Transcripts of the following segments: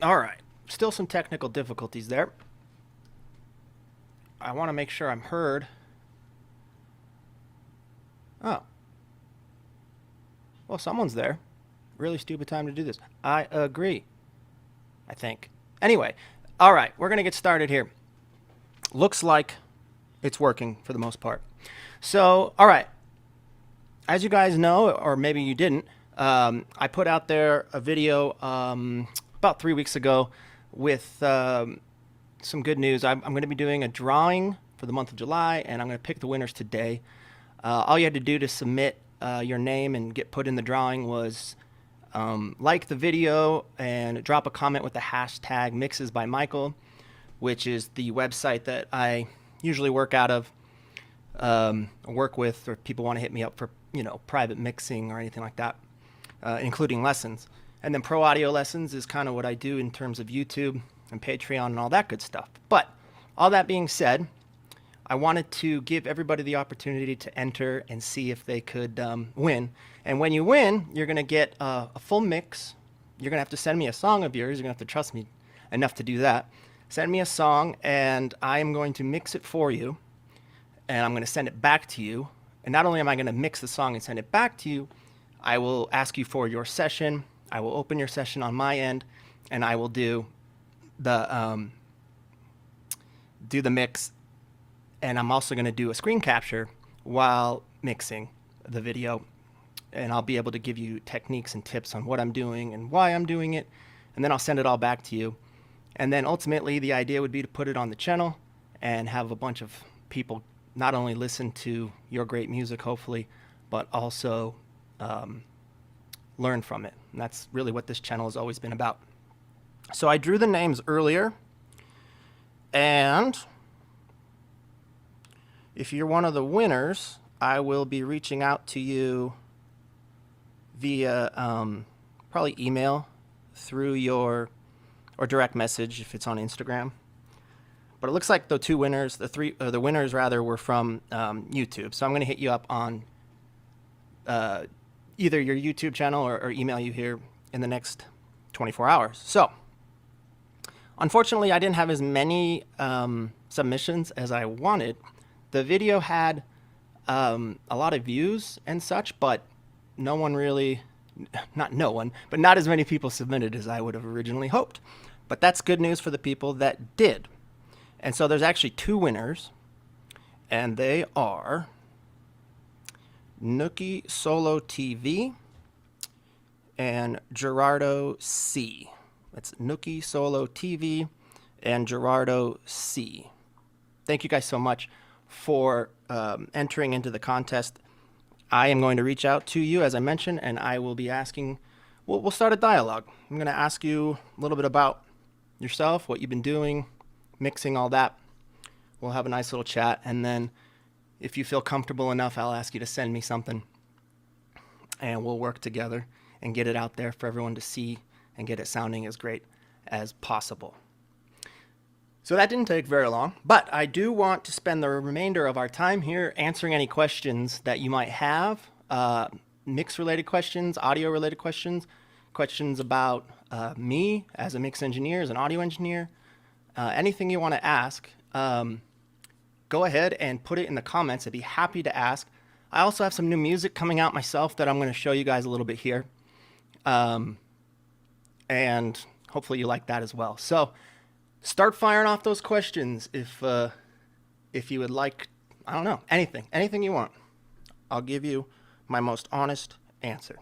All right. Still some technical difficulties there. I want to make sure I'm heard. Oh, well, someone's there. Really stupid time to do this. I agree, I think. Anyway, all right, we're going to get started here. Looks like it's working for the most part. So, all right, as you guys know, or maybe you didn't, I put out there a video about 3 weeks ago with some good news. I'm going to be doing a drawing for the month of July, and I'm going to pick the winners today. All you had to do to submit your name and get put in the drawing was like the video and drop a comment with the hashtag Mixes by Michael, which is the website that I usually work out of, work with, or people want to hit me up for private mixing or anything like that, including lessons. And then Pro Audio Lessons is kind of what I do in terms of YouTube and Patreon and all that good stuff. But all that being said, I wanted to give everybody the opportunity to enter and see if they could win. And when you win, you're going to get a full mix. You're going to have to send me a song of yours. You're going to have to trust me enough to do that. Send me a song, and I am going to mix it for you, and I'm going to send it back to you. And not only am I going to mix the song and send it back to you, I will ask you for your session. I will open your session on my end, and I will do the mix. And I'm also going to do a screen capture while mixing the video. And I'll be able to give you techniques and tips on what I'm doing and why I'm doing it. And then I'll send it all back to you. And then ultimately, the idea would be to put it on the channel and have a bunch of people not only listen to your great music, hopefully, but also learn from it. And that's really what this channel has always been about. So I drew the names earlier. And if you're one of the winners, I will be reaching out to you via probably email through your, or direct message if it's on Instagram. But it looks like the two winners, the winners rather, were from YouTube. So I'm going to hit you up on either your YouTube channel or email you here in the next 24 hours. So unfortunately, I didn't have as many submissions as I wanted. The video had a lot of views and such, but no one really, not no one, but not as many people submitted as I would have originally hoped. But that's good news for the people that did. And so there's actually two winners, and they are Nookie Solo TV and Gerardo C. That's Nookie Solo TV and Gerardo C. Thank you guys so much for entering into the contest. I am going to reach out to you, as I mentioned, and I will be asking, we'll start a dialogue. I'm going to ask you a little bit about yourself, what you've been doing, mixing, all that. We'll have a nice little chat, and then if you feel comfortable enough, I'll ask you to send me something, and we'll work together and get it out there for everyone to see and get it sounding as great as possible. So that didn't take very long, but I do want to spend the remainder of our time here answering any questions that you might have, mix-related questions, audio-related questions, questions about me as a mix engineer, as an audio engineer, anything you want to ask. Go ahead and put it in the comments. I'd be happy to ask. I also have some new music coming out myself that I'm going to show you guys a little bit here, and hopefully you like that as well. So start firing off those questions if you would like. I don't know, anything you want. I'll give you my most honest answer.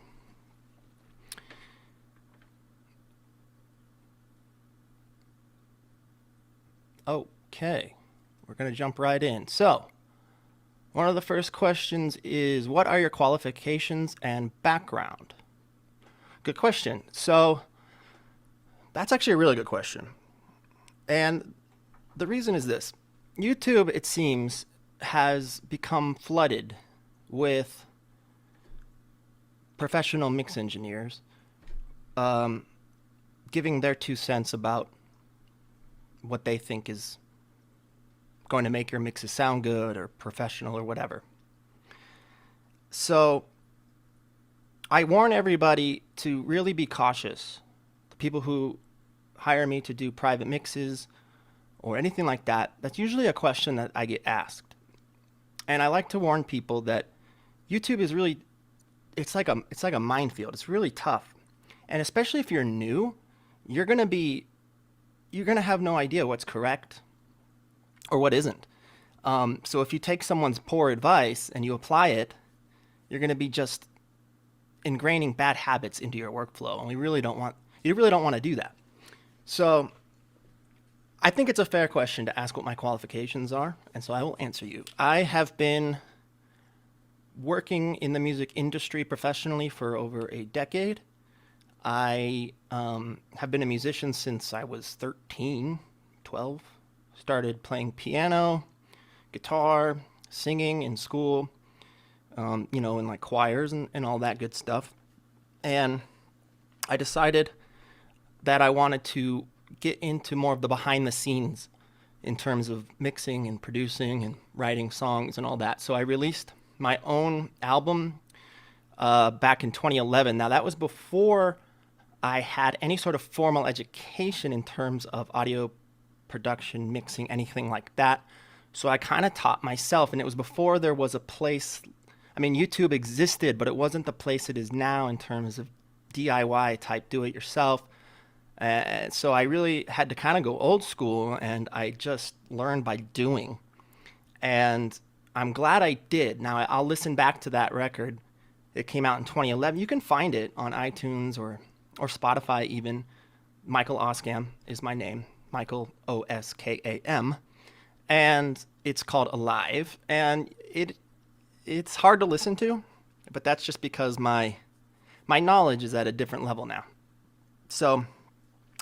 Okay, we're going to jump right in. So one of the first questions is, what are your qualifications and background? Good question. So that's actually a really good question. And the reason is this. YouTube, it seems, has become flooded with professional mix engineers giving their 2 cents about what they think is going to make your mixes sound good or professional or whatever. So I warn everybody to really be cautious. The people who hire me to do private mixes or anything like that, that's usually a question that I get asked. And I like to warn people that YouTube is really, it's like a minefield. It's really tough. And especially if you're new, you're going to have no idea what's correct or what isn't. So if you take someone's poor advice and you apply it, you're going to be just ingraining bad habits into your workflow. And you really don't want to do that. So I think it's a fair question to ask what my qualifications are. And so I will answer you. I have been working in the music industry professionally for over a decade. I have been a musician since I was 13, 12. Started playing piano, guitar, singing in school, in like choirs and all that good stuff. And I decided that I wanted to get into more of the behind the scenes in terms of mixing and producing and writing songs and all that. So I released my own album back in 2011. Now that was before I had any sort of formal education in terms of audio production, mixing, anything like that. So I kind of taught myself, and it was before there was a place. I mean, YouTube existed, but it wasn't the place it is now in terms of DIY type do-it-yourself. So I really had to kind of go old school, and I just learned by doing. And I'm glad I did. Now, I'll listen back to that record. It came out in 2011. You can find it on iTunes or Spotify even. Michael Oskam is my name. Michael Oskam. And it's called Alive. And it's hard to listen to, but that's just because my knowledge is at a different level now. So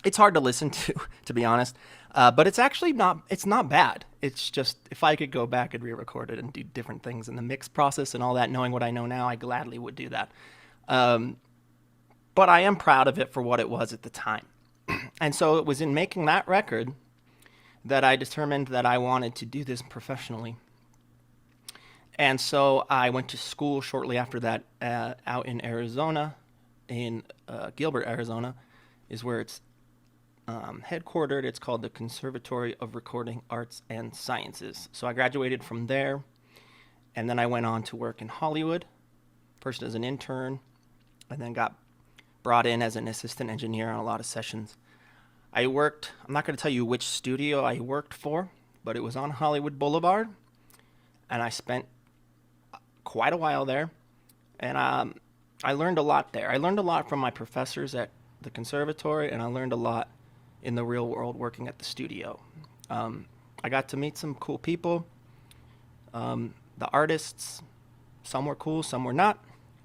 it's hard to listen to be honest. But it's actually not bad. It's just, if I could go back and re-record it and do different things in the mix process and all that, knowing what I know now, I gladly would do that. But I am proud of it for what it was at the time. And so it was in making that record that I determined that I wanted to do this professionally. And so I went to school shortly after that out in Arizona, in Gilbert, Arizona, is where it's headquartered. It's called the Conservatory of Recording Arts and Sciences. So I graduated from there, and then I went on to work in Hollywood, first as an intern, and then got brought in as an assistant engineer on a lot of sessions. I'm not going to tell you which studio I worked for, but it was on Hollywood Boulevard, and I spent quite a while there, and I learned a lot there. I learned a lot from my professors at the conservatory, and I learned a lot in the real world working at the studio. I got to meet some cool people. The artists, some were cool, some were not.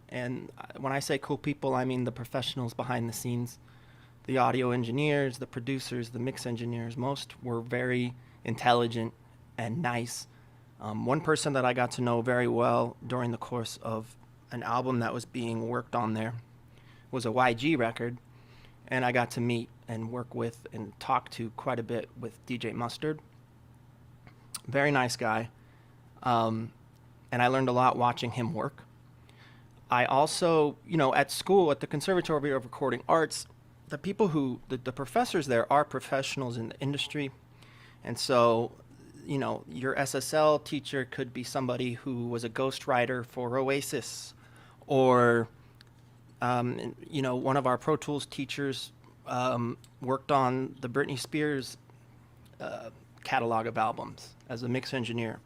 And when I say cool people, I mean the professionals behind the scenes, the audio engineers, the producers, the mix engineers. Most were very intelligent and nice. One person that I got to know very well during the course of an album that was being worked on there was a YG record, and I got to meet and work with and talk to quite a bit with DJ Mustard. Very nice guy. And I learned a lot watching him work. I also, at school, at the Conservatory of Recording Arts, the professors there are professionals in the industry. And so, your SSL teacher could be somebody who was a ghostwriter for Oasis, or, one of our Pro Tools teachers worked on the Britney Spears catalog of albums as a mix engineer.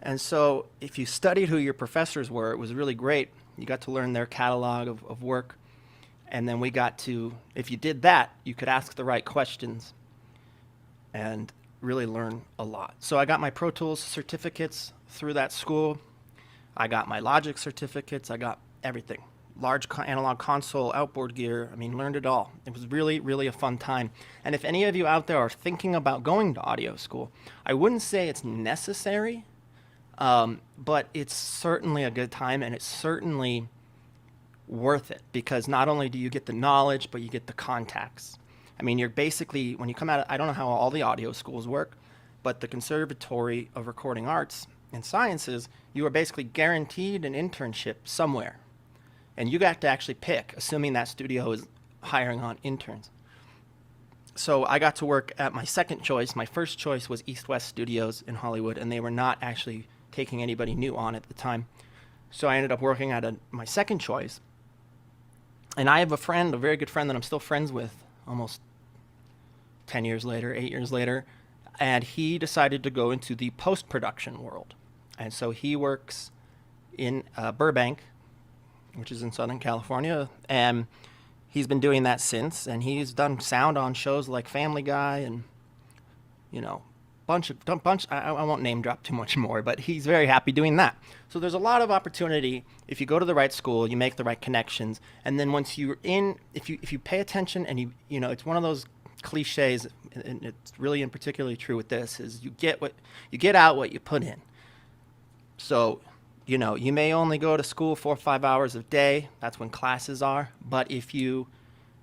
And so if you studied who your professors were, it was really great. You got to learn their catalog of work. And then if you did that, you could ask the right questions and really learn a lot. So I got my Pro Tools certificates through that school. I got my Logic certificates. I got everything. Large analog console, outboard gear. learned it all. It was really, really a fun time. And if any of you out there are thinking about going to audio school, I wouldn't say it's necessary, but it's certainly a good time, and it's certainly worth it, because not only do you get the knowledge, but you get the contacts. You're basically, when you come out, I don't know how all the audio schools work, but the Conservatory of Recording Arts and Sciences, you are basically guaranteed an internship somewhere. And you got to actually pick, assuming that studio is hiring on interns. So I got to work at my second choice. My first choice was East West Studios in Hollywood, and they were not actually taking anybody new on at the time. So I ended up working at my second choice. And I have a friend, a very good friend that I'm still friends with almost 10 years later, 8 years later. And he decided to go into the post-production world. And so he works in Burbank, which is in Southern California. And he's been doing that since. And he's done sound on shows like Family Guy and, I won't name drop too much more, but he's very happy doing that. So there's a lot of opportunity if you go to the right school, you make the right connections, and then once you're in, if you pay attention and it's one of those cliches, and it's really in particularly true with this, is you get out what you put in. So, you may only go to school 4 or 5 hours a day. That's when classes are. But if you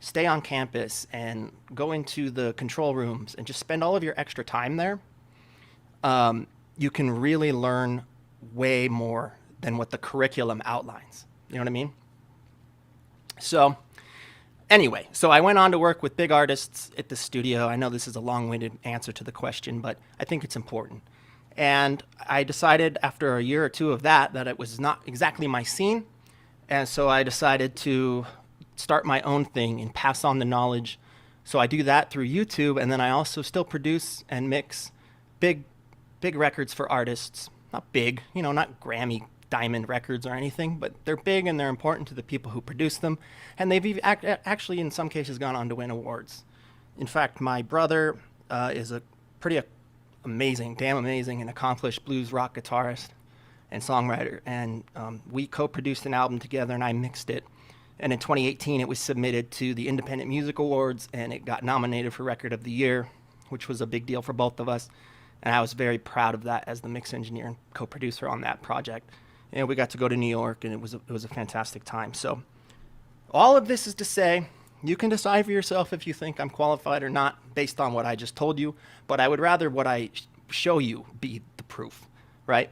stay on campus and go into the control rooms and just spend all of your extra time there, you can really learn way more than what the curriculum outlines. You know what I mean? So anyway, I went on to work with big artists at the studio. I know this is a long-winded answer to the question, but I think it's important. And I decided after a year or two of that it was not exactly my scene. And so I decided to start my own thing and pass on the knowledge. So I do that through YouTube, and then I also still produce and mix big records for artists. Not big, not Grammy diamond records or anything, but they're big and they're important to the people who produce them. And they've actually, in some cases, gone on to win awards. In fact, my brother is a pretty damn amazing and accomplished blues rock guitarist and songwriter. And we co-produced an album together, and I mixed it. And in 2018, it was submitted to the Independent Music Awards, and it got nominated for Record of the Year, which was a big deal for both of us. And I was very proud of that as the mix engineer and co-producer on that project. And we got to go to New York, and it was a fantastic time. So all of this is to say, you can decide for yourself if you think I'm qualified or not based on what I just told you, but I would rather what I show you be the proof, right?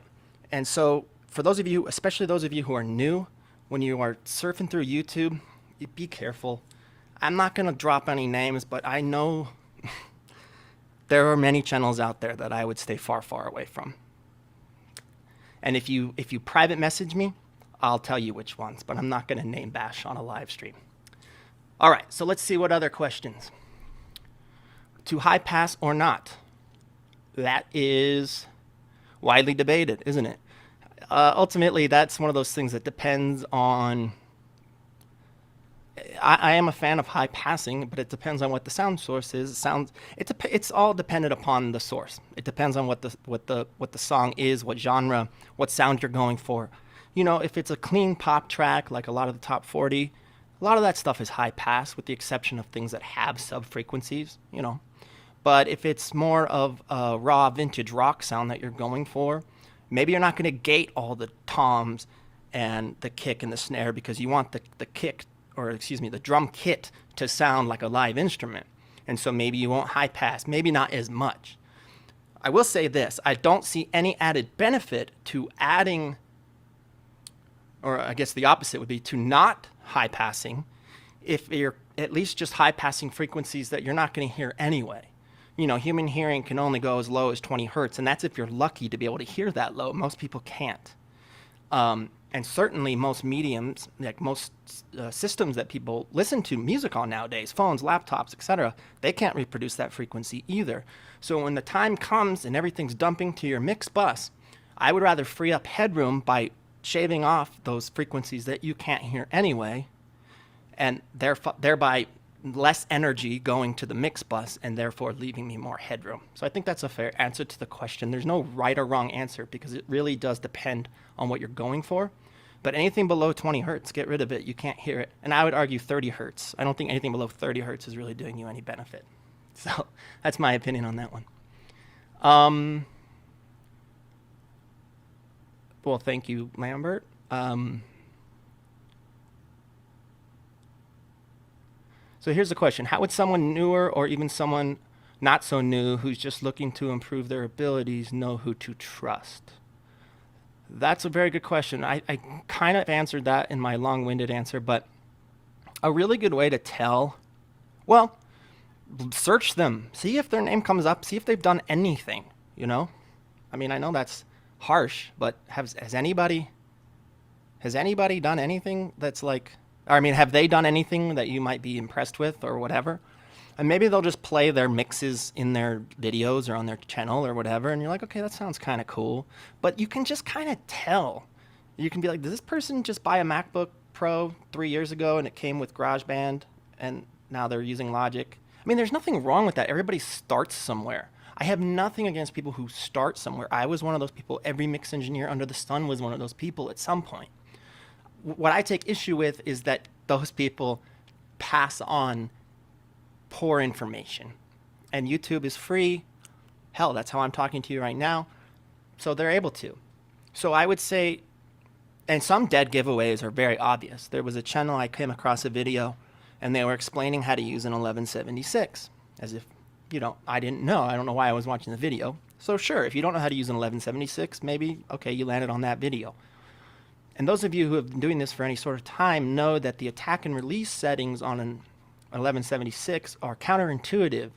And so for those of you, especially those of you who are new, when you are surfing through YouTube, be careful. I'm not going to drop any names, but I know there are many channels out there that I would stay far, far away from. And if you private message me, I'll tell you which ones, but I'm not going to name bash on a live stream. All right, so let's see what other questions. To high pass or not? That is widely debated, isn't it? Ultimately, that's one of those things that depends on... I am a fan of high passing, but it depends on what the sound source is. It's all dependent upon the source. It depends on what the song is, what genre, what sound you're going for. If it's a clean pop track, like a lot of the top 40, a lot of that stuff is high pass, with the exception of things that have sub-frequencies, But if it's more of a raw vintage rock sound that you're going for, maybe you're not going to gate all the toms and the kick and the snare because you want the drum kit to sound like a live instrument. And so maybe you won't high pass, maybe not as much. I will say this, I don't see any added benefit to adding, or I guess the opposite would be to not high passing if you're at least just high passing frequencies that you're not going to hear anyway. Human hearing can only go as low as 20 hertz, and that's if you're lucky to be able to hear that low. Most people can't. And certainly most mediums, like most systems that people listen to music on nowadays, phones, laptops, etc., they can't reproduce that frequency either. So when the time comes and everything's dumping to your mix bus, I would rather free up headroom by shaving off those frequencies that you can't hear anyway, and thereby less energy going to the mix bus and therefore leaving me more headroom. So I think that's a fair answer to the question. There's no right or wrong answer because it really does depend on what you're going for. But anything below 20 hertz, get rid of it. You can't hear it. And I would argue 30 hertz. I don't think anything below 30 hertz is really doing you any benefit. So that's my opinion on that one. Well, thank you, Lambert. So here's the question. How would someone newer or even someone not so new who's just looking to improve their abilities know who to trust? That's a very good question. I kind of answered that in my long-winded answer, but a really good way to tell, well, Search them, see if their name comes up, see if they've done anything, you know? I mean, I know that's harsh, but has anybody done anything that's like, or I mean, have they done anything that you might be impressed with or whatever? And maybe they'll just play their mixes in their videos or on their channel or whatever, and you're like, okay, that sounds kind of cool. But you can just kind of tell. You can be like, did this person just buy a MacBook Pro 3 years ago and it came with GarageBand and now they're using Logic? I mean, there's nothing wrong with that. Everybody starts somewhere. I have nothing against people who start somewhere. I was one of those people. Every mix engineer under the sun was one of those people at some point. What I take issue with is that those people pass on poor information. And YouTube is free. Hell, that's how I'm talking to you right now. So they're able to. So I would say, and some dead giveaways are very obvious. There was a channel I came across a video, and they were explaining how to use an 1176. As if, I didn't know. I don't know why I was watching the video. So sure, if you don't know how to use an 1176, maybe, okay, you landed on that video. And those of you who have been doing this for any sort of time know that the attack and release settings on an 1176 are counterintuitive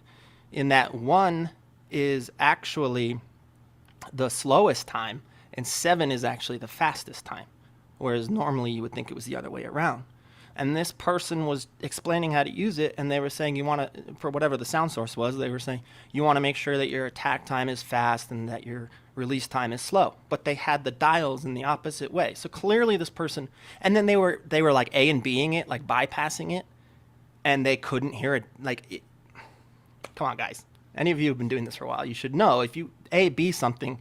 in that 1 is actually the slowest time and 7 is actually the fastest time, whereas normally you would think it was the other way around. And this person was explaining how to use it, and they were saying you want to, for whatever the sound source was, they were saying you want to make sure that your attack time is fast and that your release time is slow. But they had the dials in the opposite way. So clearly this person, and then they were like A and Bing it, like bypassing it, and they couldn't hear it. Come on, guys. Any of you who've been doing this for a while, you should know if you A, B something,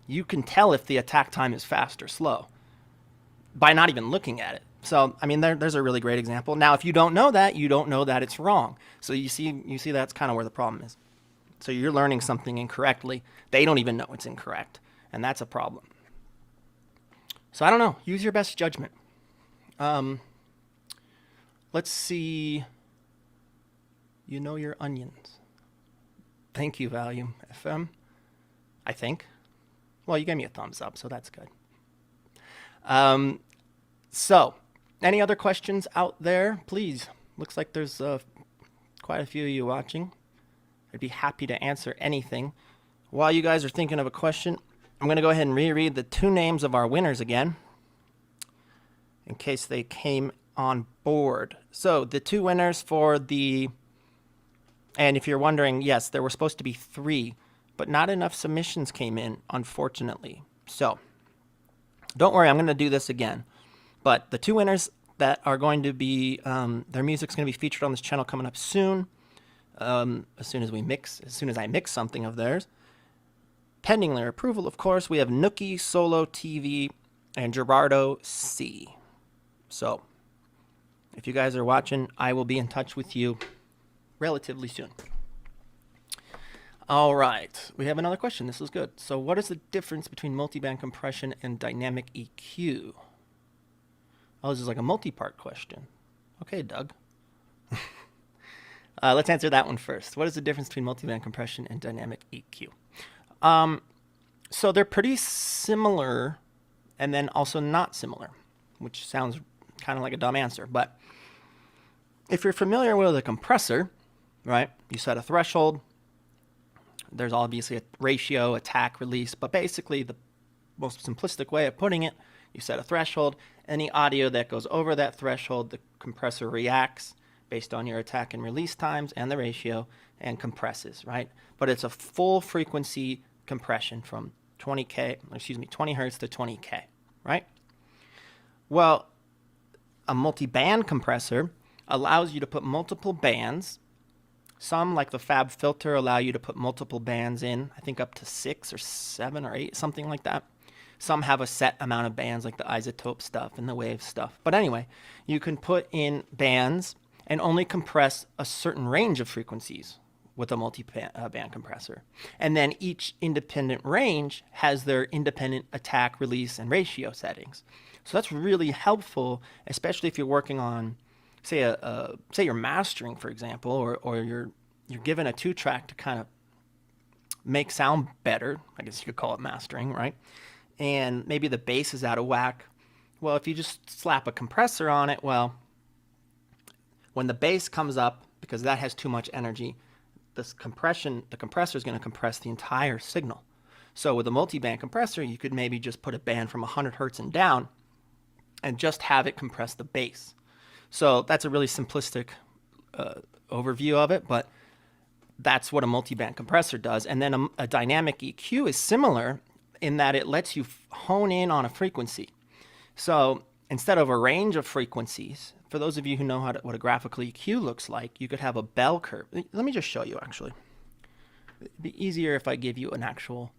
you can tell if the attack time is fast or slow by not even looking at it. So, I mean, there's a really great example. Now, if you don't know that, you don't know that it's wrong. So you see that's kind of where the problem is. So you're learning something incorrectly. They don't even know it's incorrect, and that's a problem. So I don't know. Use your best judgment. Let's see. You know your onions. Thank you, Volume FM. I think. Well, you gave me a thumbs up, so that's good. So, any other questions out there? Please. Looks like there's quite a few of you watching. I'd be happy to answer anything. While you guys are thinking of a question, I'm going to go ahead and reread the 2 names of our winners again, in case they came on board. So, the 2 winners for the... And if you're wondering, yes, there were supposed to be 3, but not enough submissions came in, unfortunately. So, don't worry, I'm going to do this again. But the 2 winners that are going to be, their music's going to be featured on this channel coming up soon. As soon as I mix something of theirs. Pending their approval, of course, we have Nookie, Solo TV, and Gerardo C. So, if you guys are watching, I will be in touch with you relatively soon. All right, we have another question. This is good. So what is the difference between multiband compression and dynamic EQ? Oh, this is like a multi-part question. Okay, Doug. Let's answer that one first. What is the difference between multiband compression and dynamic EQ? So they're pretty similar and then also not similar, which sounds kind of like a dumb answer. But if you're familiar with a compressor, right, you set a threshold. There's obviously a ratio, attack, release, but basically the most simplistic way of putting it, you set a threshold. Any audio that goes over that threshold, the compressor reacts based on your attack and release times and the ratio and compresses, right? But it's a full frequency compression from 20 hertz to 20K, right? Well, a multi-band compressor allows you to put multiple bands. Some, like the Fab filter, allow you to put multiple bands in, I think up to 6 or 7 or 8, something like that. Some have a set amount of bands, like the isotope stuff and the wave stuff. But anyway, you can put in bands and only compress a certain range of frequencies with a multi-band compressor. And then each independent range has their independent attack, release, and ratio settings. So that's really helpful, especially if you're working on, say you're mastering, for example, or you're given a 2-track to kind of make sound better. I guess you could call it mastering, right? And maybe the bass is out of whack. Well, if you just slap a compressor on it, well, when the bass comes up, because that has too much energy, this compression, the compressor is going to compress the entire signal. So with a multi-band compressor, you could maybe just put a band from 100 hertz and down and just have it compress the bass. So that's a really simplistic overview of it, but that's what a multi-band compressor does. And then a dynamic EQ is similar in that it lets you hone in on a frequency. So instead of a range of frequencies, for those of you who know what a graphical EQ looks like, you could have a bell curve. Let me just show you, actually. It'd be easier if I give you an actual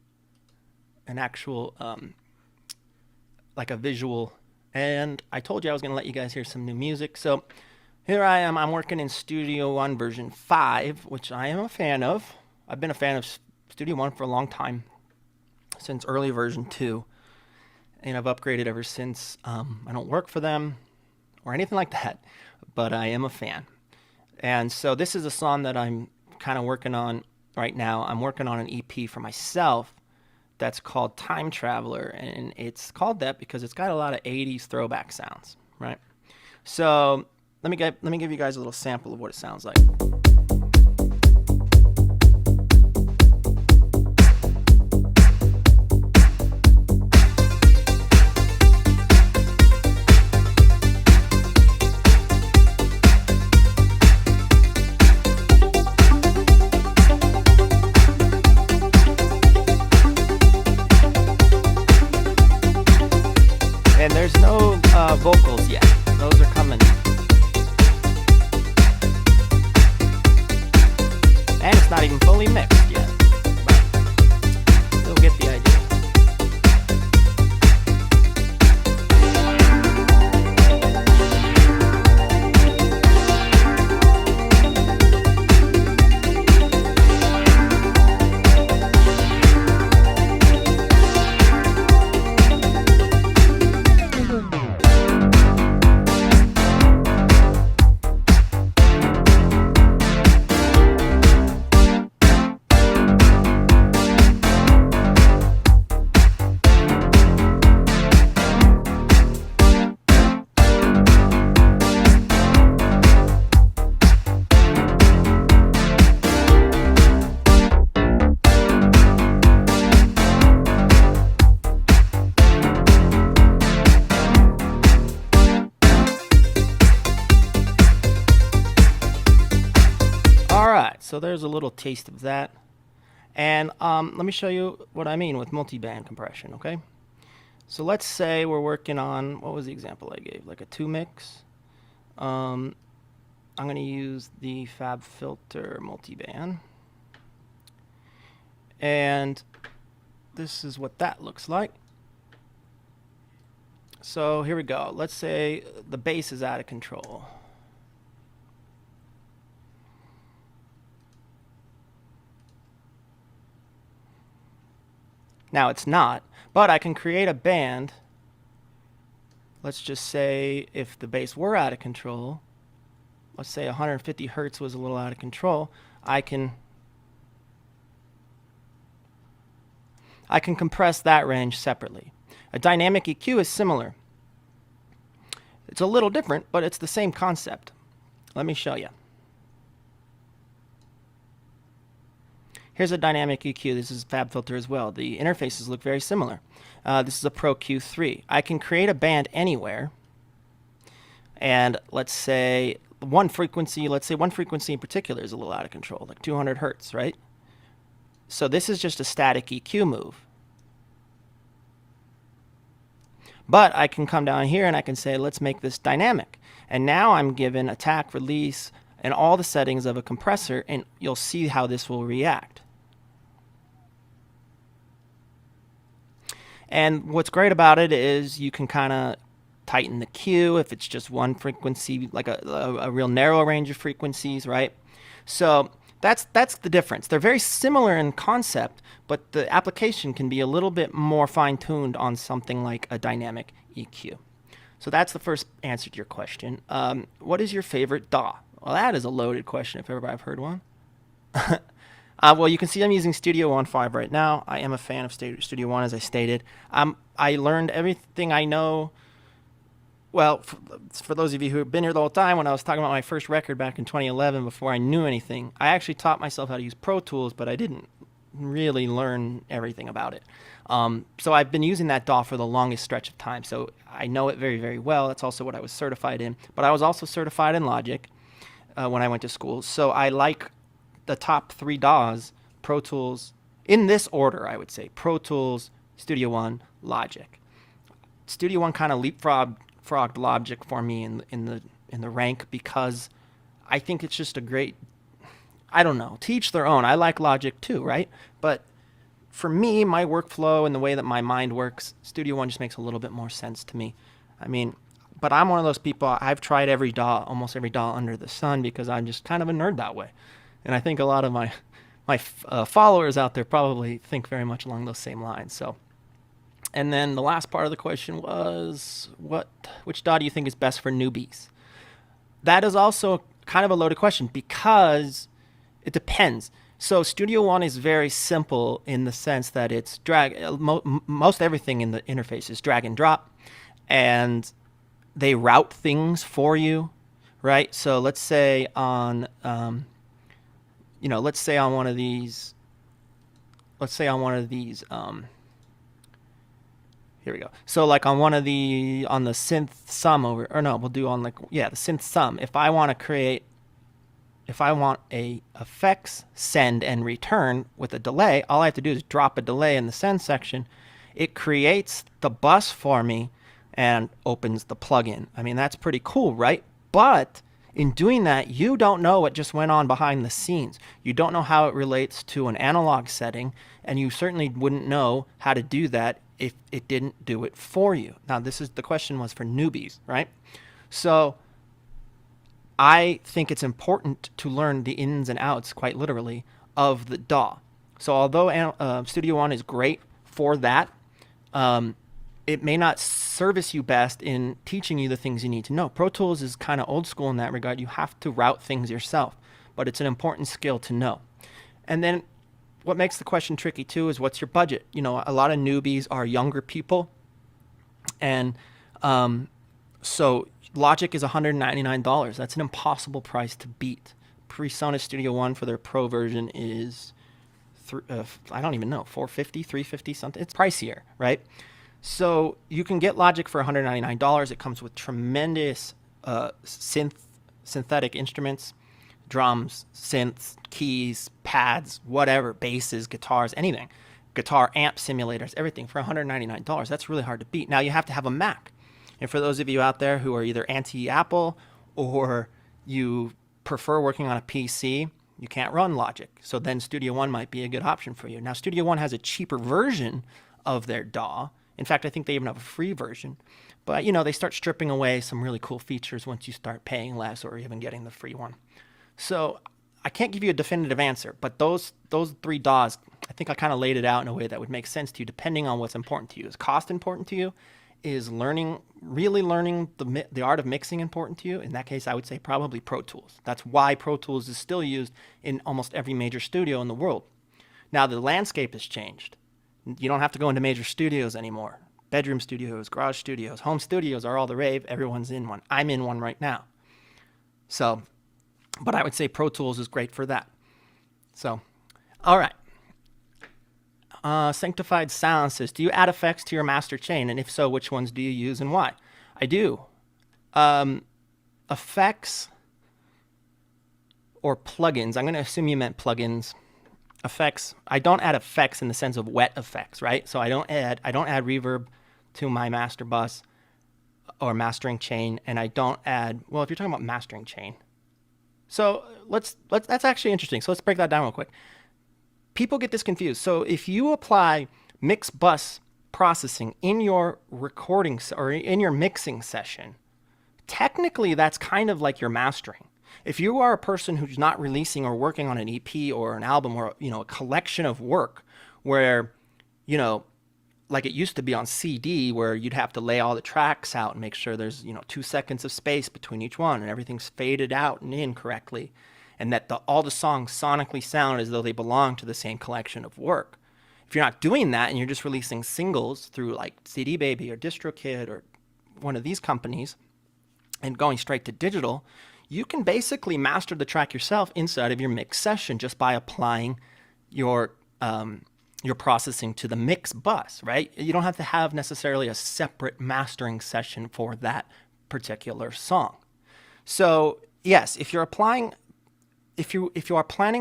like a visual. And I told you I was going to let you guys hear some new music. So here I am. I'm working in Studio One version 5, which I am a fan of. I've been a fan of Studio One for a long time, since early version 2. And I've upgraded ever since. I don't work for them or anything like that, but I am a fan. And so this is a song that I'm kind of working on right now. I'm working on an EP for myself that's called Time Traveler, and it's called that because it's got a lot of 80s throwback sounds, right? So let me give you guys a little sample of what it sounds like. And there's no vocals yet. Those are coming. And it's not even fully mixed yet. But you'll get the idea. Alright, so there's a little taste of that. And let me show you what I mean with multi-band compression, okay? So let's say we're working on, what was the example I gave? Like a 2 mix. I'm going to use the Fab Filter multi-band. And this is what that looks like. So here we go. Let's say the bass is out of control. Now it's not, but I can create a band. Let's just say if the bass were out of control, let's say 150 hertz was a little out of control, I can compress that range separately. A dynamic EQ is similar. It's a little different, but it's the same concept. Let me show you. Here's a dynamic EQ. This is Fab Filter as well. The interfaces look very similar. This is a Pro Q3. I can create a band anywhere. And let's say one frequency in particular is a little out of control, like 200 hertz, right? So this is just a static EQ move. But I can come down here and I can say, let's make this dynamic. And now I'm given attack, release, and all the settings of a compressor, and you'll see how this will react. And what's great about it is you can kind of tighten the Q if it's just one frequency, like a real narrow range of frequencies, right? So that's the difference. They're very similar in concept, but the application can be a little bit more fine-tuned on something like a dynamic EQ. So that's the first answer to your question. What is your favorite DAW? Well, that is a loaded question if ever I've heard one. Well, you can see I'm using Studio One 5 right now. I am a fan of Studio One, as I stated. I learned everything I know Well, for those of you who have been here the whole time, when I was talking about my first record back in 2011, before I knew anything, I actually taught myself how to use Pro Tools, but I didn't really learn everything about it. So I've been using that DAW for the longest stretch of time. So I know it very, very well. That's also what I was certified in. But I was also certified in Logic when I went to school. So I like the top three DAWs, Pro Tools, in this order, I would say. Pro Tools, Studio One, Logic. Studio One kind of leapfrogged Logic for me in the rank because I think it's just a great, I don't know, to each their own. I like Logic too, right? But for me, my workflow and the way that my mind works, Studio One just makes a little bit more sense to me. I mean, but I'm one of those people, I've tried every DAW, almost every DAW under the sun because I'm just kind of a nerd that way. And I think a lot of my followers out there probably think very much along those same lines. So, and then the last part of the question was, which DAW do you think is best for newbies? That is also kind of a loaded question because it depends. So Studio One is very simple in the sense that it's most everything in the interface is drag and drop, and they route things for you, right? So let's say on, let's say on one of these, here we go. So like on the synth sum we'll do on the synth sum. If I want a effects send and return with a delay, all I have to do is drop a delay in the send section. It creates the bus for me and opens the plugin. I mean, that's pretty cool, right? But in doing that, you don't know what just went on behind the scenes. You don't know how it relates to an analog setting, and you certainly wouldn't know how to do that if it didn't do it for you. Now, the question was for newbies, right? So I think it's important to learn the ins and outs, quite literally, of the DAW. So although Studio One is great for that, it may not service you best in teaching you the things you need to know. Pro Tools is kind of old school in that regard. You have to route things yourself, but it's an important skill to know. And then what makes the question tricky too is what's your budget? A lot of newbies are younger people, and so Logic is $199. That's an impossible price to beat. PreSonus Studio One for their Pro version is, I don't even know, $450, $350 something. It's pricier, right? So you can get Logic for $199. It comes with tremendous synthetic instruments, drums, synths, keys, pads, whatever, basses, guitars, anything. Guitar amp simulators, everything for $199. That's really hard to beat. Now you have to have a Mac. And for those of you out there who are either anti-Apple or you prefer working on a PC, you can't run Logic. So then Studio One might be a good option for you. Now Studio One has a cheaper version of their DAW. In fact, I think they even have a free version. But, they start stripping away some really cool features once you start paying less or even getting the free one. So I can't give you a definitive answer, but those three DAWs, I think I kind of laid it out in a way that would make sense to you depending on what's important to you. Is cost important to you? Is really learning the art of mixing important to you? In that case, I would say probably Pro Tools. That's why Pro Tools is still used in almost every major studio in the world. Now the landscape has changed. You don't have to go into major studios anymore. Bedroom studios, garage studios, home studios are all the rave. Everyone's in one. I'm in one right now. So, but I would say Pro Tools is great for that. So, all right. Sanctified Sound says, do you add effects to your master chain? And if so, which ones do you use and why? I do. Effects or plugins. I'm going to assume you meant plugins. Effects. I don't add effects in the sense of wet effects, right? So I don't add reverb to my master bus or mastering chain, and I don't add, well, if you're talking about mastering chain. So that's actually interesting. So let's break that down real quick. People get this confused. So if you apply mix bus processing in your recording or in your mixing session, technically that's kind of like your mastering. If you are a person who's not releasing or working on an EP or an album or a collection of work where, like it used to be on CD where you'd have to lay all the tracks out and make sure there's 2 seconds of space between each one and everything's faded out and in correctly, and that all the songs sonically sound as though they belong to the same collection of work. If you're not doing that and you're just releasing singles through like CD Baby or DistroKid or one of these companies and going straight to digital, you can basically master the track yourself inside of your mix session just by applying your processing to the mix bus, right? You don't have to have necessarily a separate mastering session for that particular song. So yes, if you are planning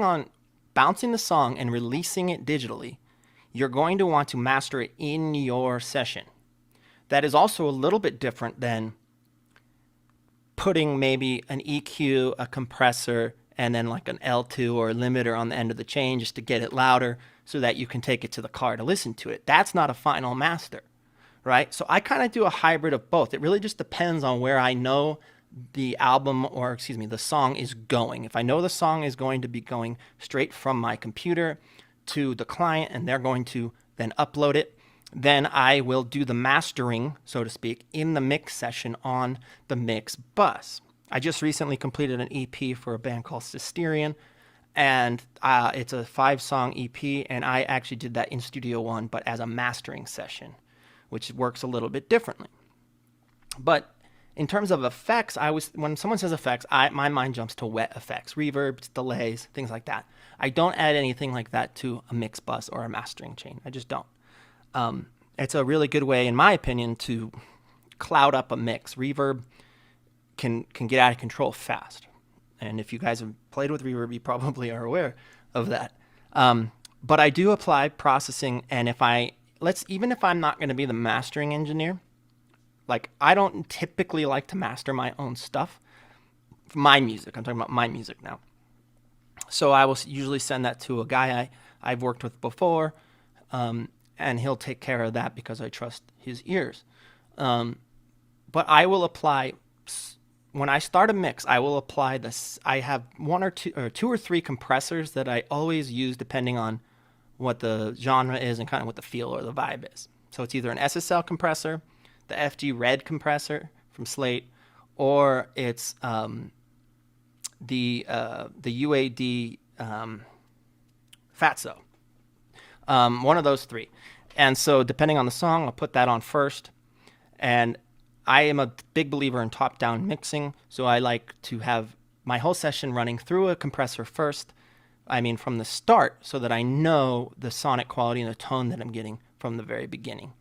on bouncing the song and releasing it digitally, you're going to want to master it in your session. That is also a little bit different than putting maybe an EQ, a compressor, and then like an L2 or a limiter on the end of the chain just to get it louder so that you can take it to the car to listen to it. That's not a final master, right? So I kind of do a hybrid of both. It really just depends on where I know the album, or excuse me, the song is going. If I know the song is going to be going straight from my computer to the client and they're going to then upload it, then I will do the mastering, so to speak, in the mix session on the mix bus. I just recently completed an EP for a band called Sisterian, and it's a 5-song EP, and I actually did that in Studio One, but as a mastering session, which works a little bit differently. But in terms of effects, when someone says effects, my mind jumps to wet effects, reverbs, delays, things like that. I don't add anything like that to a mix bus or a mastering chain. I just don't. It's a really good way, in my opinion, to cloud up a mix. Reverb can get out of control fast. And if you guys have played with reverb, you probably are aware of that. But I do apply processing, and even if I'm not going to be the mastering engineer, like I don't typically like to master my own stuff. My music, I'm talking about my music now. So I will usually send that to a guy I've worked with before, and he'll take care of that because I trust his ears. But I will apply, when I start a mix, I will apply this. I have two or three compressors that I always use depending on what the genre is and kind of what the feel or the vibe is. So it's either an SSL compressor, the FG Red compressor from Slate, or it's the UAD Fatso. One of those three. And so depending on the song, I'll put that on first. And I am a big believer in top-down mixing, so I like to have my whole session running through a compressor first, from the start, so that I know the sonic quality and the tone that I'm getting from the very beginning.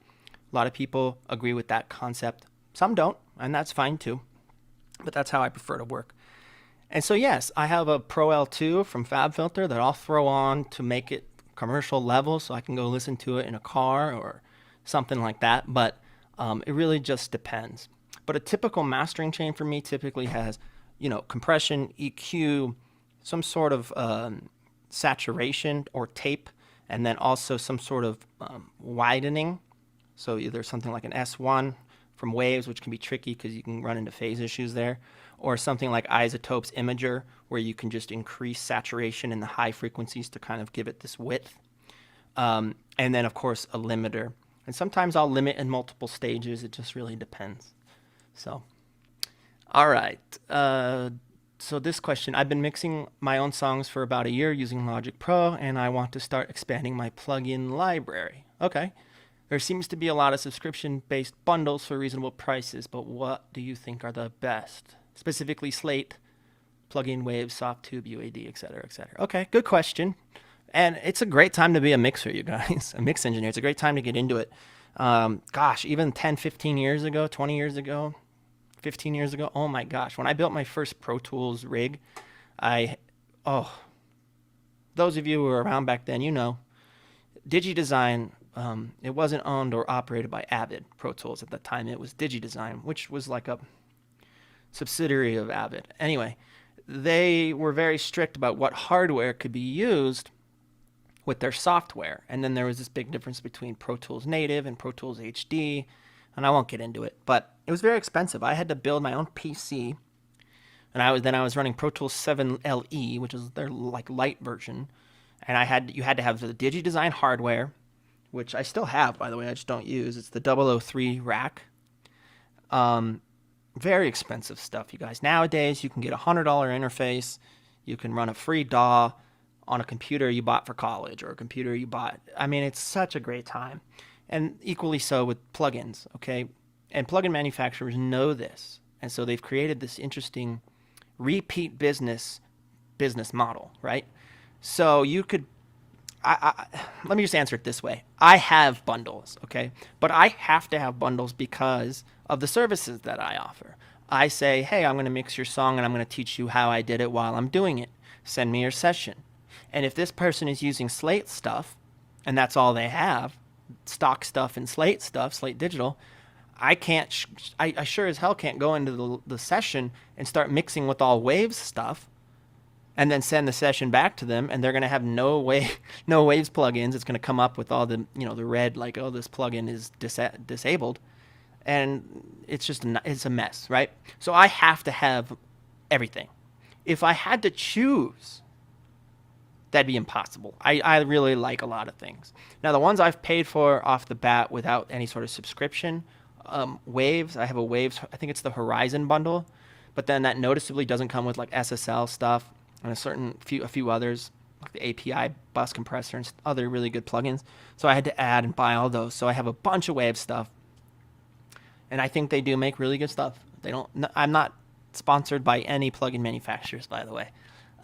A lot of people agree with that concept. Some don't, and that's fine too. But that's how I prefer to work. And so yes, I have a Pro L2 from FabFilter that I'll throw on to make it commercial level so I can go listen to it in a car or something like that. But it really just depends. But a typical mastering chain for me typically has, compression, EQ, some sort of saturation or tape, and then also some sort of widening. So either something like an S1 from Waves, which can be tricky because you can run into phase issues there, or something like Isotope's Imager, where you can just increase saturation in the high frequencies to kind of give it this width. And then, of course, a limiter. And sometimes I'll limit in multiple stages. It just really depends. So, all right. So this question, I've been mixing my own songs for about a year using Logic Pro, and I want to start expanding my plugin library. Okay. There seems to be a lot of subscription-based bundles for reasonable prices, but what do you think are the best? Specifically Slate, plugin, Waves, Softtube, UAD, etc., etc. Okay, good question. And it's a great time to be a mixer, you guys, a mix engineer. It's a great time to get into it. Even 10, 15 years ago, 20 years ago, 15 years ago, oh my gosh. When I built my first Pro Tools rig, those of you who were around back then, DigiDesign, it wasn't owned or operated by Avid Pro Tools at the time. It was DigiDesign, which was like a subsidiary of Avid. Anyway, they were very strict about what hardware could be used with their software. And then there was this big difference between Pro Tools Native and Pro Tools HD, and I won't get into it, but it was very expensive. I had to build my own PC, and I was running Pro Tools 7 LE, which is their light version, and you had to have the DigiDesign hardware, which I still have, by the way, I just don't use. It's the 003 rack. Very expensive stuff, you guys. Nowadays, you can get a $100 interface. You can run a free DAW on a computer you bought for college or a computer you bought. It's such a great time. And equally so with plugins, okay? And plugin manufacturers know this. And so they've created this interesting repeat business model, right? So you could let me just answer it this way. I have bundles, okay? But I have to have bundles because of the services that I offer. I say, hey, I'm going to mix your song and I'm going to teach you how I did it while I'm doing it. Send me your session. And if this person is using Slate stuff, and that's all they have, stock stuff and Slate stuff, Slate Digital, I can't, I sure as hell can't go into the session and start mixing with all Waves stuff and then send the session back to them, and they're going to have no Waves plugins. It's going to come up with all the, the red, like, oh, this plugin is disabled. And it's just, it's a mess, right? So I have to have everything. If I had to choose, that'd be impossible. I really like a lot of things. Now, the ones I've paid for off the bat without any sort of subscription, Waves, I have a Waves, I think it's the Horizon bundle, but then that noticeably doesn't come with like SSL stuff and a few others, like the API bus compressor and other really good plugins. So I had to add and buy all those. So I have a bunch of Waves stuff, and I think they do make really good stuff. I'm not sponsored by any plugin manufacturers, by the way.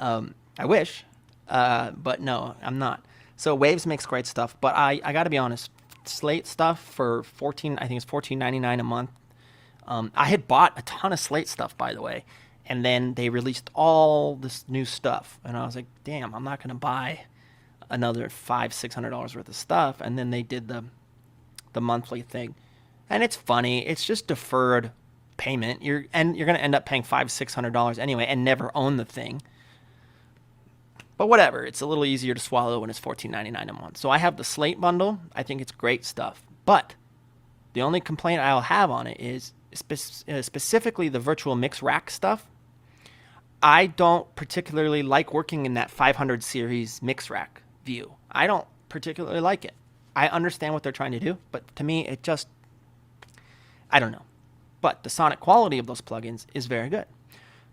I wish, but no, I'm not. So Waves makes great stuff, but I got to be honest, Slate stuff for I think it's $14.99 a month. I had bought a ton of Slate stuff, by the way, and then they released all this new stuff, and I was like, damn, I'm not going to buy another $500-$600 worth of stuff. And then they did the monthly thing, and it's funny. It's just deferred payment. You're going to end up paying $500-$600 anyway, and never own the thing. But whatever, it's a little easier to swallow when it's $14.99 a month. So I have the Slate bundle. I think it's great stuff. But the only complaint I'll have on it is specifically the virtual mix rack stuff. I don't particularly like working in that 500 series mix rack view. I don't particularly like it. I understand what they're trying to do, but to me, it just, I don't know. But the sonic quality of those plugins is very good.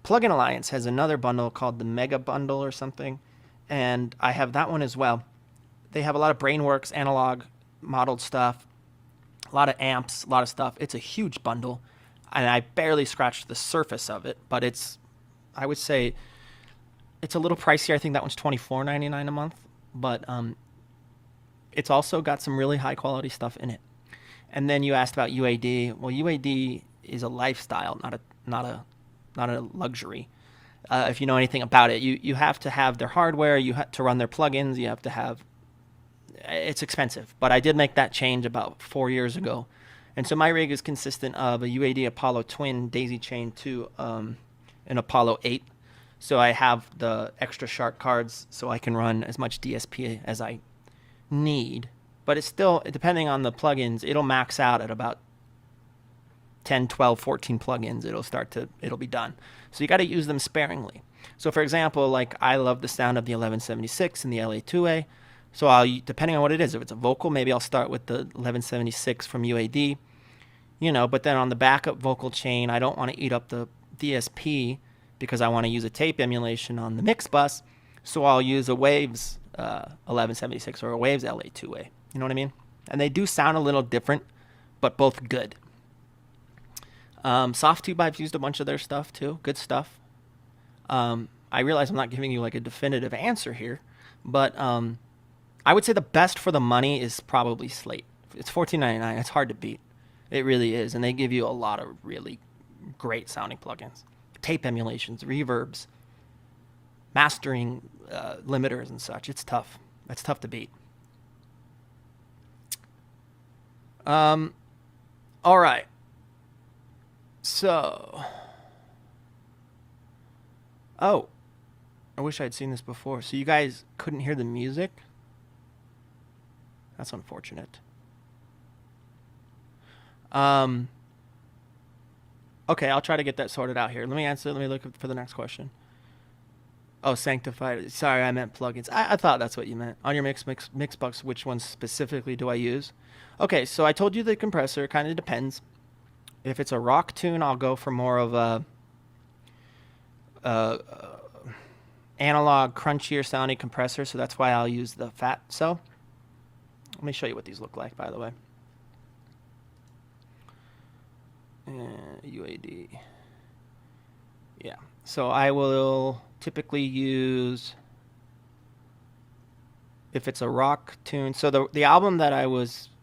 Plugin Alliance has another bundle called the Mega Bundle or something, and I have that one as well. They have a lot of Brainworks analog modeled stuff, a lot of amps, a lot of stuff. It's a huge bundle, and I barely scratched the surface of it, but I would say it's a little pricier. I think that one's $24.99 a month, but it's also got some really high quality stuff in it. And then you asked about UAD. Well, UAD is a lifestyle, not a luxury. If you know anything about it, you have to have their hardware, you have to run their plugins, you have to have, it's expensive. But I did make that change about 4 years ago. And so my rig is consistent of a UAD Apollo Twin daisy chain to an Apollo 8. So I have the extra shark cards so I can run as much DSP as I need. But it's still, depending on the plugins, it'll max out at about 10, 12, 14 plugins. It'll be done. So you got to use them sparingly. So for example, like I love the sound of the 1176 and the LA2A. So depending on what it is, if it's a vocal, maybe I'll start with the 1176 from UAD, but then on the backup vocal chain, I don't want to eat up the DSP because I want to use a tape emulation on the mix bus. So I'll use a Waves 1176 or a Waves LA2A. You know what I mean? And they do sound a little different, but both good. Softtube, I've used a bunch of their stuff too. Good stuff. I realize I'm not giving you like a definitive answer here, but I would say the best for the money is probably Slate. It's $14.99. It's hard to beat. It really is. And they give you a lot of really great sounding plugins. Tape emulations, reverbs, mastering limiters and such. It's tough. It's tough to beat. All right. So, I wish I'd seen this before. So you guys couldn't hear the music? That's unfortunate. Okay, I'll try to get that sorted out here. Let me look for the next question. Oh, sanctified. Sorry, I meant plugins. I thought that's what you meant. On your Mixbox, which ones specifically do I use? Okay, so I told you the compressor kind of depends. If it's a rock tune, I'll go for more of a analog, crunchier sounding compressor, so that's why I'll use the Fat Cell. Let me show you what these look like, by the way. UAD. Yeah. So I will typically use, if it's a rock tune. So the album that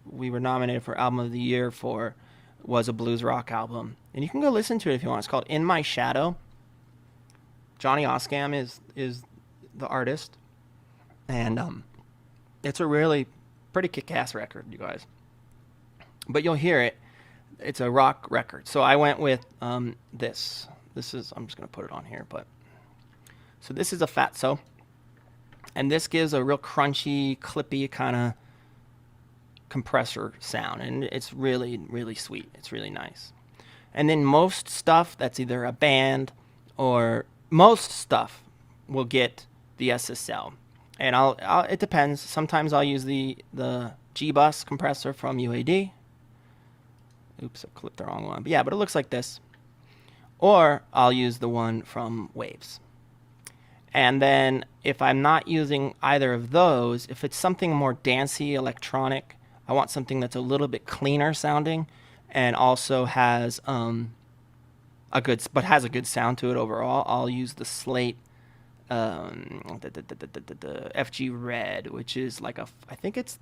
we were nominated for Album of the Year for was a blues rock album. And you can go listen to it if you want. It's called In My Shadow. Johnny Oskam is the artist. And it's a really pretty kick-ass record, you guys. But you'll hear it. It's a rock record. So I went with this. This is, I'm just going to put it on here. So this is a Fatso. And this gives a real crunchy, clippy kind of compressor sound. And it's really, really sweet. It's really nice. And then most stuff that's either a band or most stuff will get the SSL. And it depends. Sometimes I'll use the G-Bus compressor from UAD. Oops, I clipped the wrong one. But yeah, but it looks like this. Or I'll use the one from Waves. And then if I'm not using either of those, if it's something more dancey, electronic, I want something that's a little bit cleaner sounding and also has a good sound to it overall, I'll use the Slate the FG Red, which is like I think it's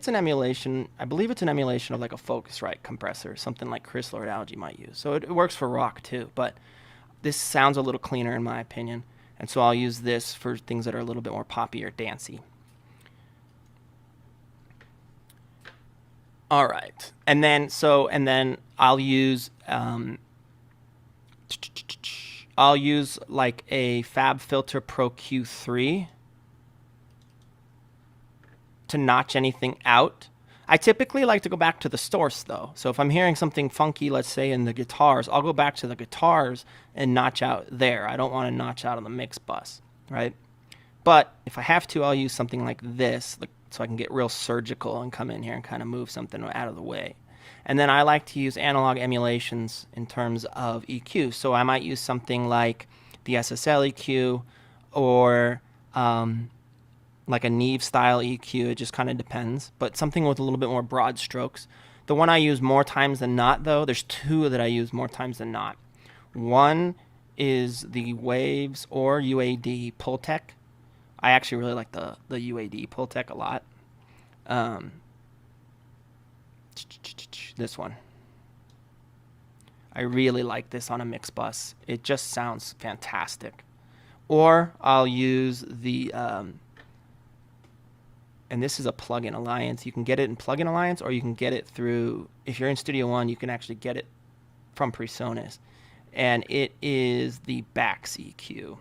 an emulation. I believe it's an emulation of like a Focusrite compressor, something like Chris Lord-Alge might use. So it works for rock too, but this sounds a little cleaner in my opinion. And so I'll use this for things that are a little bit more poppy or dancey. All right. And then I'll use like a FabFilter Pro Q3 to notch anything out. I typically like to go back to the source though. So if I'm hearing something funky, let's say in the guitars, I'll go back to the guitars and notch out there. I don't want to notch out on the mix bus, right? But if I have to, I'll use something like this so I can get real surgical and come in here and kind of move something out of the way. And then I like to use analog emulations in terms of EQ. So I might use something like the SSL EQ or like a Neve style EQ. It just kind of depends. But something with a little bit more broad strokes. The one I use more times than not, though, there's two that I use more times than not. One is the Waves or UAD Pultec. I actually really like the UAD Pultec a lot. This one. I really like this on a mix bus. It just sounds fantastic. Or I'll use the, and this is a Plugin Alliance. You can get it in Plugin Alliance, or you can get it through, if you're in Studio One, you can actually get it from PreSonus. And it is the Bax EQ.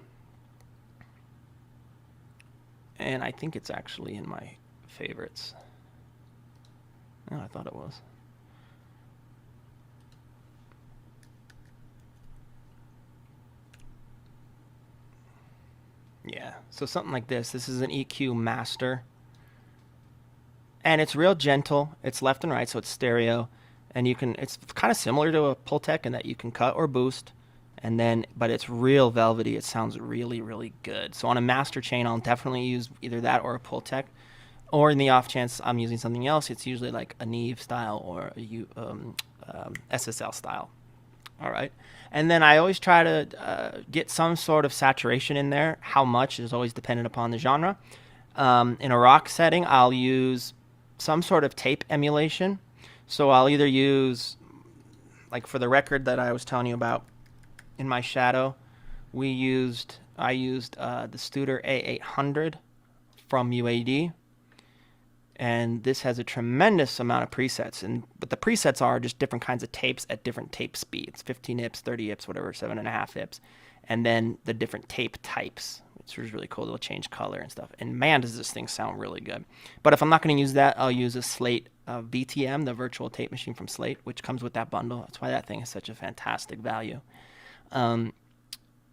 And I think it's actually in my favorites. Oh, I thought it was. Yeah, so something like this. This is an EQ master. And it's real gentle. It's left and right, so it's stereo. And it's kind of similar to a Pultec in that you can cut or boost. But it's real velvety. It sounds really, really good. So on a master chain, I'll definitely use either that or a Pultec. Or in the off chance I'm using something else, it's usually like a Neve style or a SSL style. All right. And then I always try to get some sort of saturation in there. How much is always dependent upon the genre. In a rock setting, I'll use some sort of tape emulation. So I'll either use, like for the record that I was telling you about, In My Shadow, I used the Studer A800 from UAD. And this has a tremendous amount of presets. But the presets are just different kinds of tapes at different tape speeds. 15 IPS, 30 IPS, whatever, 7.5 IPS. And then the different tape types, which is really cool. It'll change color and stuff. And man, does this thing sound really good. But if I'm not going to use that, I'll use a Slate VTM, the virtual tape machine from Slate, which comes with that bundle. That's why that thing is such a fantastic value. And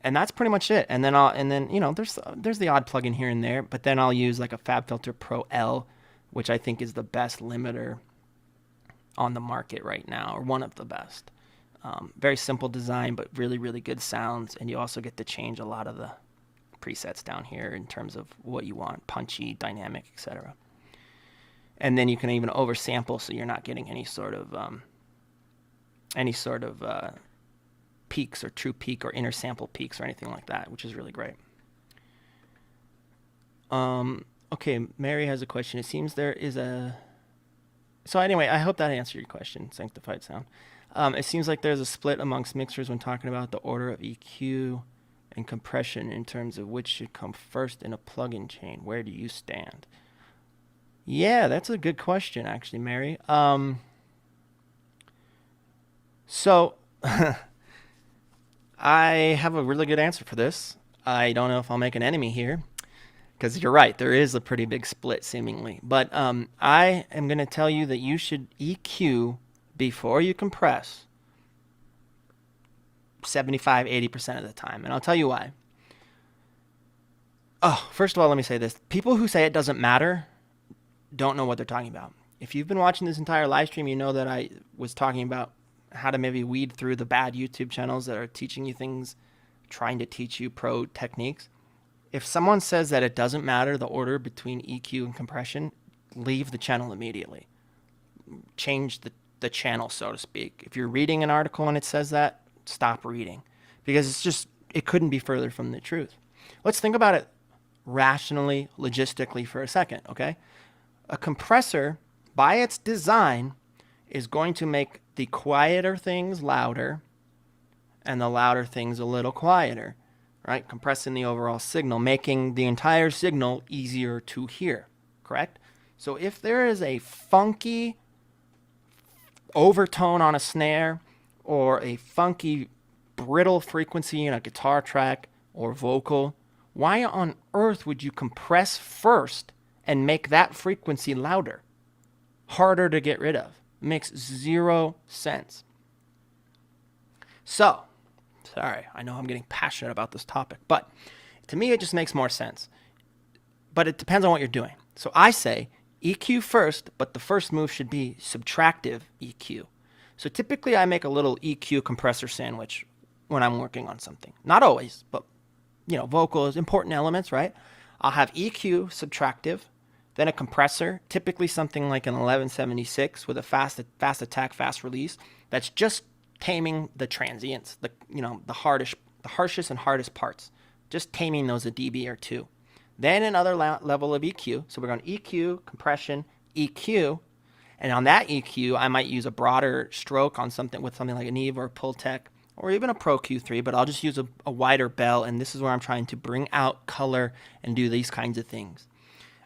that's pretty much it. And then there's the odd plugin here and there. But then I'll use like a FabFilter Pro L, which I think is the best limiter on the market right now, or one of the best. Very simple design, but really, really good sounds. And you also get to change a lot of the presets down here in terms of what you want, punchy, dynamic, etc. And then you can even oversample, so you're not getting any sort of any sort of peaks or true peak or inner sample peaks or anything like that, which is really great. Okay, Mary has a question. It seems there is a... So anyway, I hope that answered your question, Sanctified Sound. It seems like there's a split amongst mixers when talking about the order of EQ and compression in terms of which should come first in a plugin chain. Where do you stand? Yeah, that's a good question, actually, Mary. So I have a really good answer for this. I don't know if I'll make an enemy here, because you're right, there is a pretty big split seemingly. But I am going to tell you that you should EQ before you compress 75-80% of the time. And I'll tell you why. Oh, first of all, let me say this. People who say it doesn't matter don't know what they're talking about. If you've been watching this entire live stream, you know that I was talking about how to maybe weed through the bad YouTube channels that are teaching you things, trying to teach you pro techniques. If someone says that it doesn't matter the order between EQ and compression, leave the channel immediately. Change the channel, so to speak. If you're reading an article and it says that, stop reading, because it couldn't be further from the truth. Let's think about it rationally, logistically for a second, okay? A compressor, by its design, is going to make the quieter things louder and the louder things a little quieter, right? Compressing the overall signal, making the entire signal easier to hear, correct? So if there is a funky overtone on a snare or a funky brittle frequency in a guitar track or vocal, why on earth would you compress first and make that frequency louder, harder to get rid of? It makes zero sense. So, sorry, I know I'm getting passionate about this topic, but to me it just makes more sense. But it depends on what you're doing. So I say EQ first, but the first move should be subtractive EQ. So typically I make a little EQ compressor sandwich when I'm working on something. Not always, but vocals, important elements, right? I'll have EQ subtractive, then a compressor, typically something like an 1176 with a fast attack, fast release. That's just taming the transients, the harshest and hardest parts, just taming those a dB or two. Then another level of EQ. So we're going EQ, compression, EQ, and on that EQ, I might use a broader stroke on something like a Neve or a Pultec, or even a Pro Q3, but I'll just use a wider bell, and this is where I'm trying to bring out color and do these kinds of things.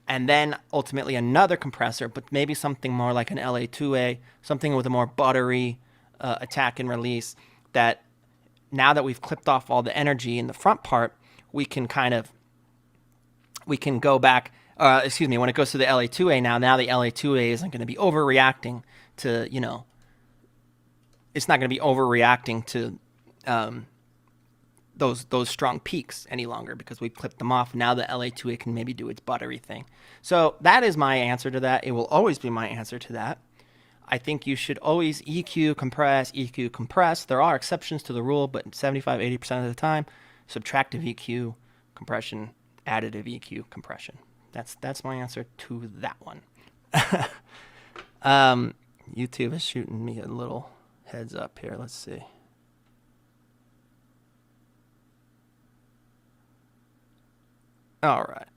And then ultimately another compressor, but maybe something more like an LA2A, something with a more buttery attack and release, that now that we've clipped off all the energy in the front part, we can go back, when it goes to the LA2A now the LA2A isn't going to be overreacting to, it's not going to be overreacting to those strong peaks any longer because we've clipped them off. Now the LA2A can maybe do its buttery thing. So that is my answer to that. It will always be my answer to that. I think you should always EQ, compress. There are exceptions to the rule, but 75-80% of the time, subtractive EQ, compression, additive EQ, compression. That's my answer to that one. YouTube is shooting me a little heads up here. Let's see. All right.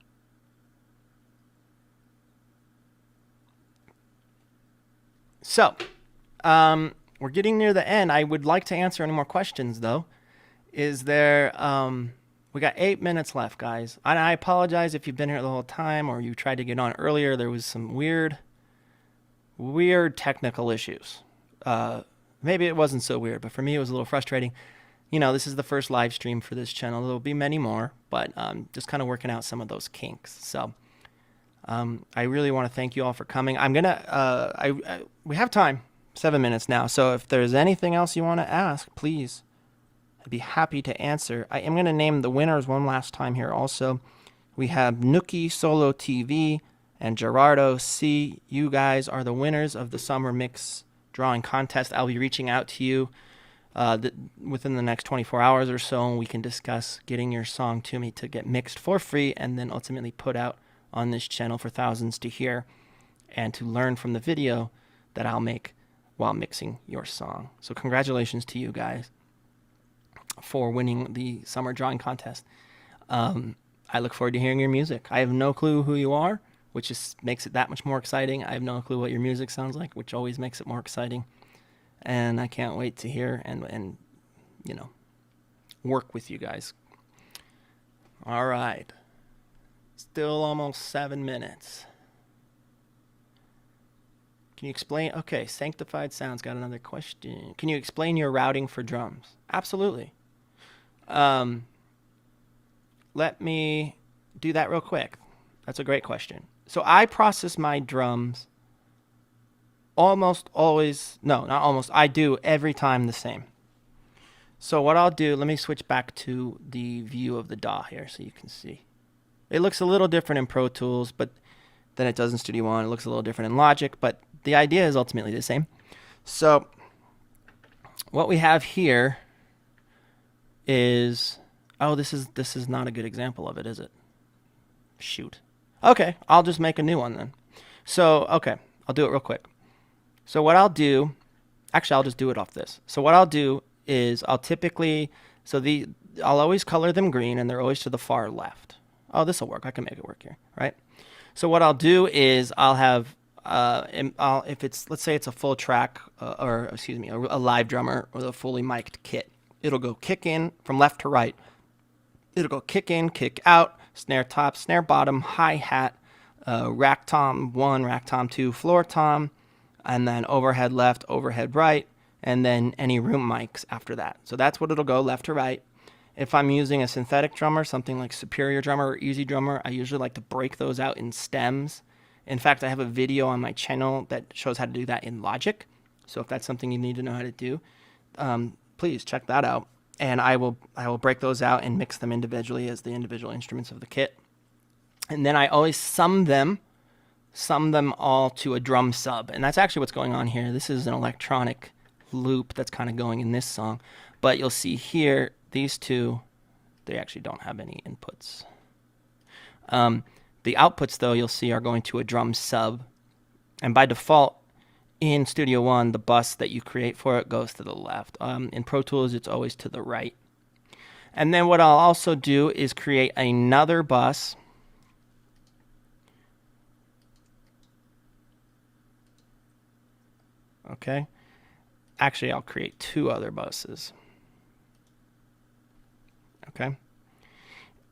So, we're getting near the end. I would like to answer any more questions, though. Is there... we got 8 minutes left, guys. I apologize if you've been here the whole time or you tried to get on earlier. There was some weird technical issues. Maybe it wasn't so weird, but for me it was a little frustrating. This is the first live stream for this channel. There'll be many more, but just kind of working out some of those kinks. So I really want to thank you all for coming. I'm going to... we have time, 7 minutes now. So if there's anything else you want to ask, please... I'd be happy to answer. I am going to name the winners one last time here also. We have Nookie Solo TV and Gerardo C. You guys are the winners of the Summer Mix Drawing Contest. I'll be reaching out to you within the next 24 hours or so, and we can discuss getting your song to me to get mixed for free and then ultimately put out on this channel for thousands to hear and to learn from the video that I'll make while mixing your song. So congratulations to you guys for winning the summer drawing contest. I look forward to hearing your music. I have no clue who you are, which just makes it that much more exciting. I have no clue what your music sounds like, which always makes it more exciting. And I can't wait to hear and you know, work with you guys. All right. Still almost 7 minutes. Can you explain? Okay, Sanctified Sounds got another question. Can you explain your routing for drums? Absolutely. Let me do that real quick. That's a great question. So I process my drums almost always, no, not almost, I do every time the same. So what I'll do, let me switch back to the view of the DAW here so you can see. It looks a little different in Pro Tools, but than it does in Studio One. It looks a little different in Logic, but the idea is ultimately the same. So what we have here is, oh, this is not a good example of it, is it? Shoot. Okay, I'll just make a new one then. So, okay, I'll do it real quick. So what I'll do, actually I'll just do it off this. So what I'll do is I'll typically, I'll always color them green and they're always to the far left. Oh, this will work. I can make it work here, right? So what I'll do is I'll have, if it's, let's say it's a full track, a live drummer or a fully mic'd kit. It'll go kick in from left to right. It'll go kick in, kick out, snare top, snare bottom, hi-hat, rack tom 1, rack tom 2, floor tom, and then overhead left, overhead right, and then any room mics after that. So that's what it'll go, left to right. If I'm using a synthetic drummer, something like Superior Drummer or Easy Drummer, I usually like to break those out in stems. In fact, I have a video on my channel that shows how to do that in Logic. So if that's something you need to know how to do, please check that out. And I will break those out and mix them individually as the individual instruments of the kit. And then I always sum them all to a drum sub. And that's actually what's going on here. This is an electronic loop that's kind of going in this song. But you'll see here, these two, they actually don't have any inputs. The outputs, though, you'll see are going to a drum sub. And by default, in Studio One, the bus that you create for it goes to the left. In Pro Tools, it's always to the right. And then what I'll also do is create another bus. Okay. Actually, I'll create 2 other buses. Okay.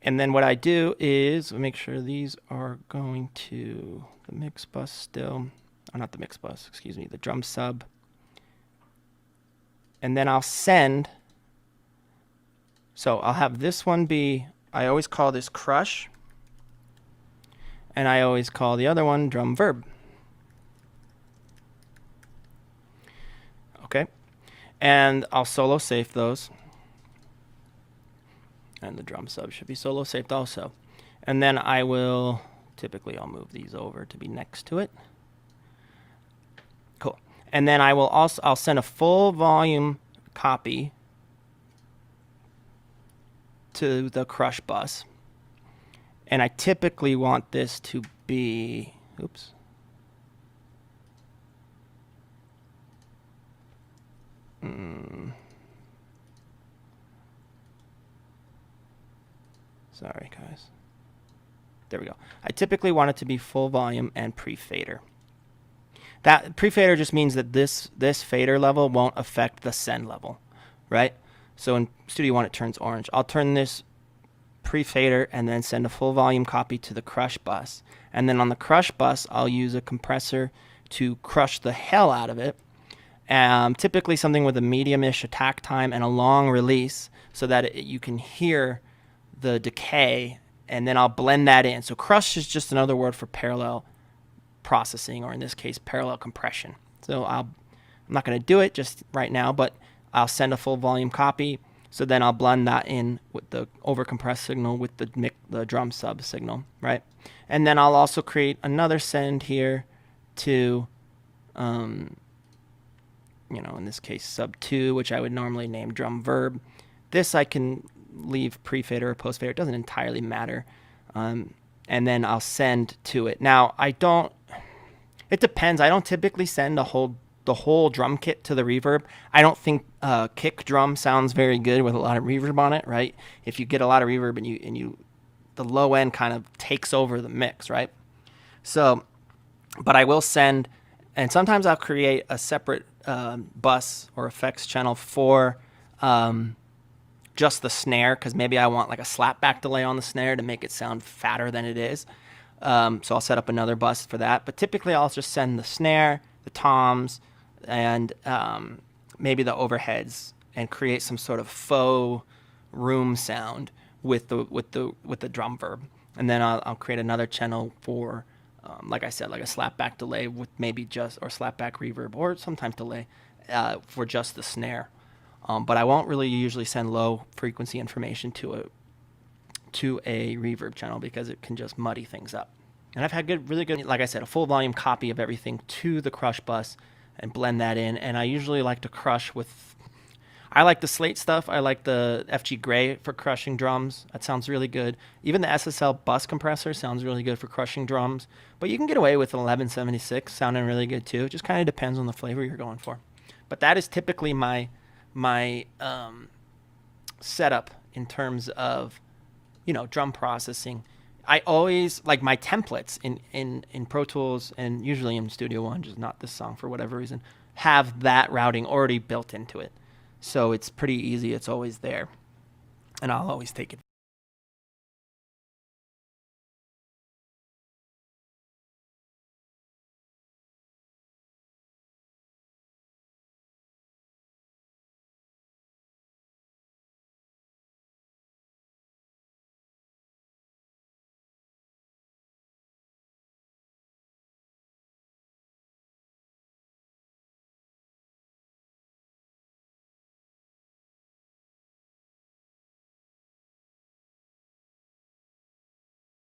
And then what I do is make sure these are going to the mix bus still. Oh, not the mix bus, excuse me, the drum sub. And then I'll send. So I'll have this one be, I always call this crush. And I always call the other one drum verb. Okay. And I'll solo safe those. And the drum sub should be solo saved also. And then I will, typically I'll move these over to be next to it. Cool. And then I'll send a full volume copy to the crush bus. And I typically want this to be, oops. Sorry, guys. There we go. I typically want it to be full volume and pre-fader. That pre-fader just means that this fader level won't affect the send level, right? So in Studio One, it turns orange. I'll turn this pre-fader and then send a full volume copy to the crush bus. And then on the crush bus, I'll use a compressor to crush the hell out of it. Typically something with a medium-ish attack time and a long release so that you can hear the decay, and then I'll blend that in. So crush is just another word for parallel processing, or in this case, parallel compression. So I'm not going to do it just right now, but I'll send a full volume copy. So then I'll blend that in with the overcompressed signal with the drum sub signal, right? And then I'll also create another send here to, in this case, sub 2, which I would normally name drum verb. This I can leave pre-fader or post-fader. It doesn't entirely matter. And then I'll send to it. Now, it depends. I don't typically send a whole the whole drum kit to the reverb. I don't think kick drum sounds very good with a lot of reverb on it, right? If you get a lot of reverb and you the low end kind of takes over the mix, right? So, but I will send, and sometimes I'll create a separate bus or effects channel for just the snare, because maybe I want like a slapback delay on the snare to make it sound fatter than it is. So I'll set up another bus for that. But typically I'll just send the snare, the toms, and maybe the overheads, and create some sort of faux room sound with the drum verb. And then I'll create another channel for, like I said, like a slapback delay with maybe just, or slapback reverb, or sometimes delay for just the snare. But I won't really usually send low frequency information to a reverb channel, because it can just muddy things up. And I've had really good, like I said, a full volume copy of everything to the crush bus and blend that in. And I usually like to crush with, I like the Slate stuff. I like the FG Gray for crushing drums. That sounds really good. Even the SSL bus compressor sounds really good for crushing drums. But you can get away with an 1176 sounding really good too. It just kind of depends on the flavor you're going for. But that is typically my setup in terms of, drum processing. I always like my templates in Pro Tools, and usually in Studio One, just not this song for whatever reason, have that routing already built into it. So it's pretty easy. It's always there. And I'll always take